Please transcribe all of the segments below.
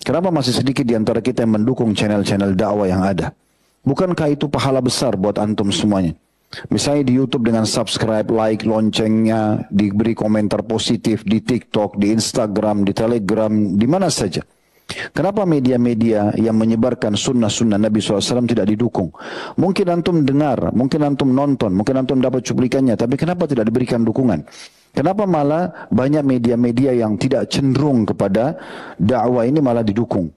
Kenapa masih sedikit di antara kita yang mendukung channel-channel dakwah yang ada? Bukankah itu pahala besar buat antum semuanya? Misalnya di YouTube dengan subscribe, like, loncengnya, diberi komentar positif di TikTok, di Instagram, di Telegram, di mana saja. Kenapa media-media yang menyebarkan sunnah-sunnah Nabi SAW tidak didukung? Mungkin antum dengar, mungkin antum nonton, mungkin antum dapat cuplikannya, tapi kenapa tidak diberikan dukungan? Kenapa malah banyak media-media yang tidak cenderung kepada dakwah ini malah didukung,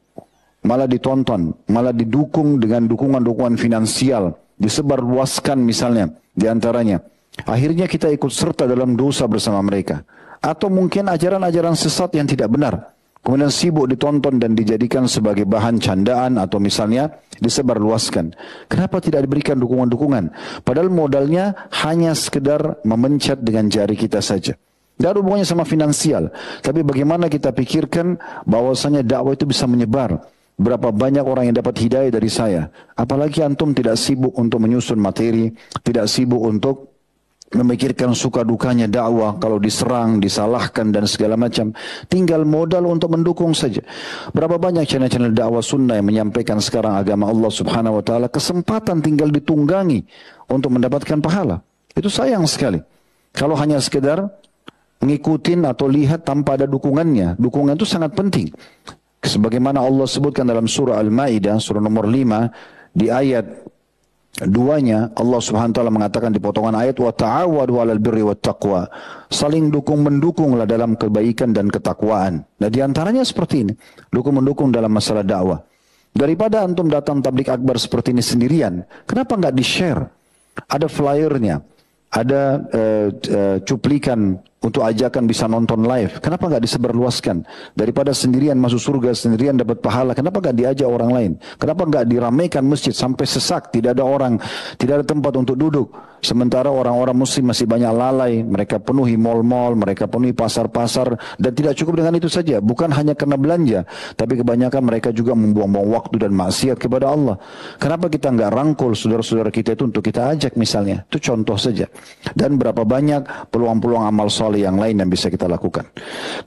malah ditonton, malah didukung dengan dukungan-dukungan finansial, disebarluaskan misalnya di antaranya. Akhirnya kita ikut serta dalam dosa bersama mereka. Atau mungkin ajaran-ajaran sesat yang tidak benar, kemudian sibuk ditonton dan dijadikan sebagai bahan candaan atau misalnya disebarluaskan. Kenapa tidak diberikan dukungan-dukungan? Padahal modalnya hanya sekedar memencet dengan jari kita saja. Tidak ada hubungannya sama finansial. Tapi bagaimana kita pikirkan bahwasanya dakwah itu bisa menyebar. Berapa banyak orang yang dapat hidayah dari saya. Apalagi antum tidak sibuk untuk menyusun materi, tidak sibuk untuk memikirkan suka dukanya dakwah, kalau diserang, disalahkan dan segala macam. Tinggal modal untuk mendukung saja. Berapa banyak channel-channel dakwah sunnah yang menyampaikan sekarang agama Allah Subhanahu wa taala, kesempatan tinggal ditunggangi untuk mendapatkan pahala. Itu sayang sekali. Kalau hanya sekedar ngikutin atau lihat tanpa ada dukungannya. Dukungan itu sangat penting. Sebagaimana Allah sebutkan dalam surah Al-Maidah, surah nomor 5, di ayat duanya Allah Subhanahu wa taala mengatakan di potongan ayat, wa ta'awadu 'alal birri wat taqwa. Saling dukung-mendukunglah dalam kebaikan dan ketakwaan. Nah, di antaranya seperti ini, dukung-mendukung dalam masalah dakwah. Daripada antum datang tablik akbar seperti ini sendirian, kenapa enggak di-share? Ada flyernya, ada cuplikan untuk ajakan bisa nonton live. Kenapa nggak disebarluaskan? Daripada sendirian masuk surga, sendirian dapat pahala, kenapa nggak diajak orang lain? Kenapa nggak diramaikan masjid sampai sesak, tidak ada orang, tidak ada tempat untuk duduk? Sementara orang-orang muslim masih banyak lalai, mereka penuhi mal-mal, mereka penuhi pasar-pasar, dan tidak cukup dengan itu saja. Bukan hanya karena belanja, tapi kebanyakan mereka juga membuang-buang waktu dan maksiat kepada Allah. Kenapa kita nggak rangkul saudara-saudara kita itu untuk kita ajak misalnya? Itu contoh saja. Dan berapa banyak peluang-peluang amal soleh yang lain yang bisa kita lakukan.